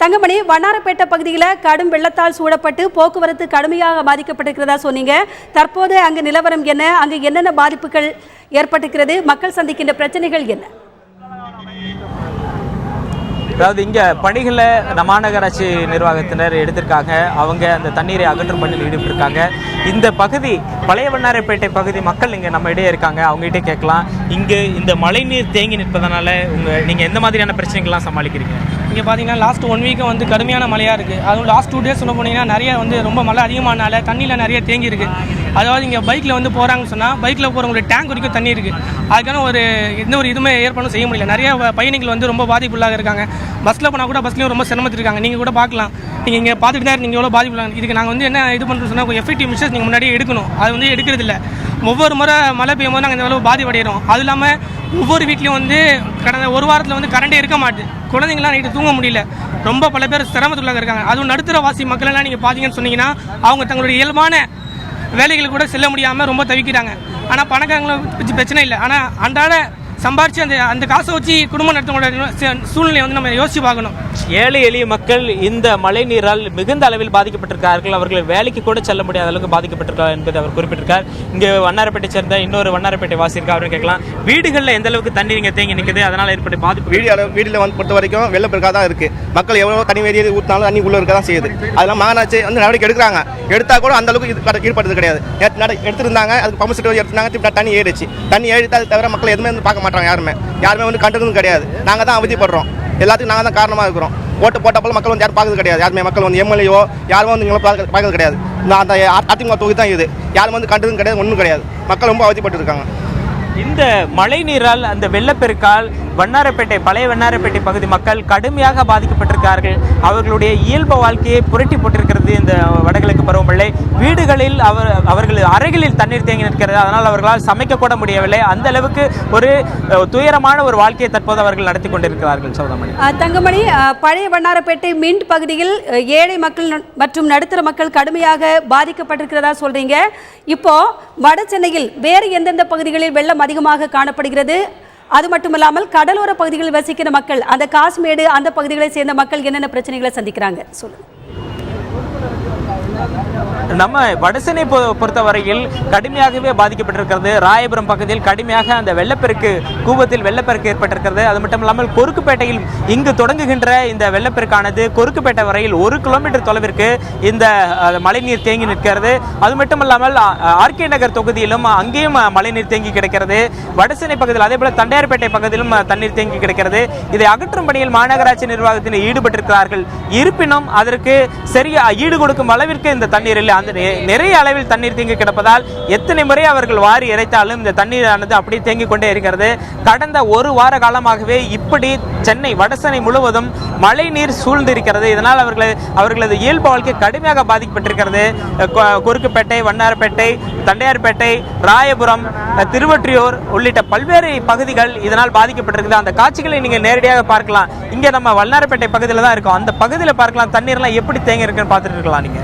தங்கமணி, வண்ணாரப்பேட்டை பகுதியில் கடும் வெள்ளத்தால் சூழப்பட்டு போக்குவரத்து கடுமையாக பாதிக்கப்பட்டிருக்கிறதா சொன்னீங்க. தற்போது அங்கு நிலவரம் என்ன? அங்கு என்னென்ன பாதிப்புகள் ஏற்பட்டிருக்கிறது? மக்கள் சந்திக்கின்ற பிரச்சனைகள் என்ன? அதாவது இங்கே பணிகளை மாநகராட்சி நிர்வாகத்தினர் எடுத்திருக்காங்க. அவங்க அந்த தண்ணீரை அகற்றும் பணியில் ஈடுபட்டிருக்காங்க. இந்த பகுதி பழைய வண்ணாரப்பேட்டை பகுதி மக்கள் இங்கே நம்ம இடையே இருக்காங்க. அவங்ககிட்ட கேட்கலாம், இங்கே இந்த மழைநீர் தேங்கி நிற்பதனால நீங்கள் எந்த மாதிரியான பிரச்சனைகள்லாம் சமாளிக்கிறீங்க? இங்கே பார்த்தீங்கன்னா லாஸ்ட் 1 வீக்கு கடுமையான மழையாக இருக்குது. அதுவும் லாஸ்ட் 2 டேஸ் சொல்ல போனீங்கன்னா நிறைய ரொம்ப மழை அதிகமானால தண்ணியில் நிறைய தேங்கி இருக்குது. அதாவது இங்கே பைக்கில் போகிறாங்கன்னு சொன்னால் பைக்கில் போகிறவங்களுடைய டேங்க் வரைக்கும் தண்ணி இருக்குது. அதுக்கான எந்த ஒரு இதுவுமே ஏற்பாடும் செய்ய முடியல. நிறைய பயணிகள் ரொம்ப பாதிப்புள்ளாக இருக்காங்க. பஸ்ஸில் போனால் கூட பஸ்லேயும் ரொம்ப சிரமத்திருக்காங்க. நீங்கள் கூட பார்க்கலாம், நீங்கள் இங்கே பார்த்துட்டு தான் நீங்கள் எவ்வளோ பாதிப்புள்ளாங்க. இதுக்கு நாங்கள் என்ன இது பண்ணுறோம் சொன்னால் எஃபெக்டிவ் மெஷர்ஸ் நீங்கள் முன்னாடியே எடுக்கணும். அது எடுக்கிறதில்ல. ஒவ்வொரு முறை மழை பெய்யும் போது நாங்கள் இந்த அளவு பாதிப்படைகிறோம். அது இல்லாமல் ஒவ்வொரு வீட்லேயும் கடந்த ஒரு வாரத்தில் கரண்டே இருக்க மாட்டுது. குழந்தைங்களாம் நைட்டு தூங்க முடியல. ரொம்ப பல பேர் சிரமத்துள்ளாக இருக்காங்க. அதுவும் நடுத்தர வாசி மக்களெல்லாம் நீங்கள் பார்த்தீங்கன்னு சொன்னீங்கன்னா அவங்க தங்களுடைய இயல்பான வேலைகள் கூட செல்ல முடியாமல் ரொம்ப தவிக்கிறாங்க. ஆனால் பணக்காரங்களை வச்சு பிரச்சனை இல்லை. ஆனால் அன்றாட சம்பாரித்து அந்த காசை வச்சு குடும்பம் நடத்தவங்களோட சூழ்நிலையை நம்ம யோசிச்சு பார்க்கணும். ஏழை எளிய மக்கள் இந்த மழை நீரால் மிகுந்த அளவில் பாதிக்கப்பட்டிருக்கிறார்கள். அவர்கள் வேலைக்கு கூட செல்ல முடியாத அளவுக்கு பாதிக்கப்பட்டிருக்கார் என்பதை அவர் குறிப்பிட்டிருக்கார். இங்கே வண்ணாரப்பேட்டை சேர்ந்த இன்னொரு வண்ணாரப்பேட்டை வாசி இருக்கா, அவரும் கேட்கலாம். வீடுகளில் எந்த அளவுக்கு தண்ணி இங்கே தேங்கி நிற்குது, அதனால் ஏற்பட்ட பாதிப்பு? வீட்டில் பொறுத்த வரைக்கும் வெள்ளப்பெருக்காக தான் இருக்குது. மக்கள் எவ்வளோ தண்ணி வெளியே ஊற்றினாலும் தண்ணி உள்ளே இருக்க தான் செய்யுது. அதெல்லாம் மாநகராட்சி நடவடிக்கை எடுக்கிறாங்க. எடுத்தால் கூட அந்த அளவுக்கு ஈடுபடுறது கிடையாது. எடுத்துருந்தாங்க, அதுக்கு பம்பு செட் எடுத்துனாங்க, திருப்பி தண்ணி ஏறிச்சு. தண்ணி ஏறித்தால் தவிர மக்கள் எதுவுமே பார்க்க மாட்டாங்க. யாருமே கண்டுறதும் கிடையாது. நாங்கள் தான் அவதிப்படுறோம். எல்லாத்துக்கும் நாங்கள் தான் காரணமாக இருக்கிறோம். ஓட்டு போட்டப்போ மக்கள் யாரும் பார்க்கறது கிடையாது. யாருமே மக்கள் எம்எல்ஏயோ யாரும் எங்களை பார்க்கறது கிடையாது. நான் அந்த அதிமுக தொகுதி தான் இது. யாரும் கண்டதும் கிடையாது, ஒன்றும் கிடையாது. மக்கள் ரொம்ப அவதிப்பட்டு இருக்காங்க. இந்த மழை நீரால் அந்த வெள்ளப்பெருக்கால் வண்ணாரப்பேட்டை பழைய வண்ணாரப்பேட்டை பகுதி மக்கள் கடுமையாக பாதிக்கப்பட்டிருக்கிறார்கள். அவர்களுடைய இயல்பு வாழ்க்கையை புரட்டி போட்டிருக்கிறது இந்த வடகிழக்கு பருவமழை. வீடுகளில் அவர்கள் அறைகளில் தண்ணீர் தேங்கி நிற்கிறது. அதனால் அவர்களால் சமைக்க கூட முடியவில்லை. அந்த அளவுக்கு ஒரு துயரமான ஒரு வாழ்க்கையை தற்போது அவர்கள் நடத்தி கொண்டிருக்கிறார்கள். சௌதாமணி, தங்கமணி, பழைய வண்ணாரப்பேட்டை மின்ட் பகுதியில் ஏழை மக்கள் மற்றும் நடுத்தர மக்கள் கடுமையாக பாதிக்கப்பட்டிருக்கிறதா சொல்றீங்க. இப்போ வட சென்னையில் வேறு எந்தெந்த பகுதிகளில் வெள்ளம் அதிகமாக காணப்படுகிறது? அது மட்டுமல்லாமல் கடலோர பகுதிகளில் வசிக்கிற மக்கள், அந்த காஷ்மீடு அந்த பகுதிகளை சேர்ந்த மக்கள் என்னென்ன பிரச்சனைகளை சந்திக்கிறாங்க சொல்லுங்க. நம்ம வடசென்னை பொறுத்தவரையில் கடுமையாகவே பாதிக்கப்பட்டிருக்கிறது. ராயபுரம் பகுதியில் கடுமையாக அந்த வெள்ளப்பெருக்கு கூவத்தில் வெள்ளப்பெருக்கு ஏற்பட்டிருக்கிறது. அது மட்டும் இல்லாமல் கொருக்குப்பேட்டையில் இங்கு தொடங்குகின்ற இந்த வெள்ளப்பெருக்கானது கொருக்குப்பேட்டை வரையில் 1 கிலோமீட்டர் தொலைவிற்கு இந்த மழைநீர் தேங்கி நிற்கிறது. அது மட்டும் இல்லாமல் ஆர்கே நகர் தொகுதியிலும் அங்கேயும் மழைநீர் தேங்கி கிடக்கிறது. வடசென்னை பகுதியில் அதே போல தண்டையார்பேட்டை பகுதியிலும் தண்ணீர் தேங்கி கிடக்கிறது. இதை அகற்றும் பணியில் மாநகராட்சி நிர்வாகத்தினர் ஈடுபட்டிருக்கிறார்கள். இருப்பினும் அதற்கு சரியா ஈடு கொடுக்கும் அளவிற்கு இந்த தண்ணீர் இல்லை. அந்த நிறைய அளவில் தண்ணீர் தேங்கி கிடப்பதால் எத்தனை முறை அவர்கள் வாரி இறைத்தாலும் இந்த தண்ணீரானது அப்படியே தேங்கிக் கொண்டே இருக்கிறது. கடந்த 1 வார காலமாகவே இப்படி சென்னை வடசென்னை முழுவதும் மழை நீர் சூழ்ந்திருக்கிறது. இதனால் அவர்களது இயல்பு வாழ்க்கை கடுமையாக பாதிக்கப்பட்டிருக்கிறது. கொருக்குப்பேட்டை, வண்ணாரப்பேட்டை, தண்டையார்பேட்டை, ராயபுரம், திருவொற்றியூர் உள்ளிட்ட பல்வேறு பகுதிகள் இதனால் பாதிக்கப்பட்டிருக்குது. அந்த காட்சிகளை நீங்க நேரடியாக பார்க்கலாம். இங்க நம்ம வண்ணாரப்பேட்டை பகுதியில் தான் இருக்கோம். அந்த பகுதியில் பார்க்கலாம் தண்ணீர்லாம் எப்படி தேங்கி இருக்குன்னு பார்த்துட்டு இருக்கலாம் நீங்க.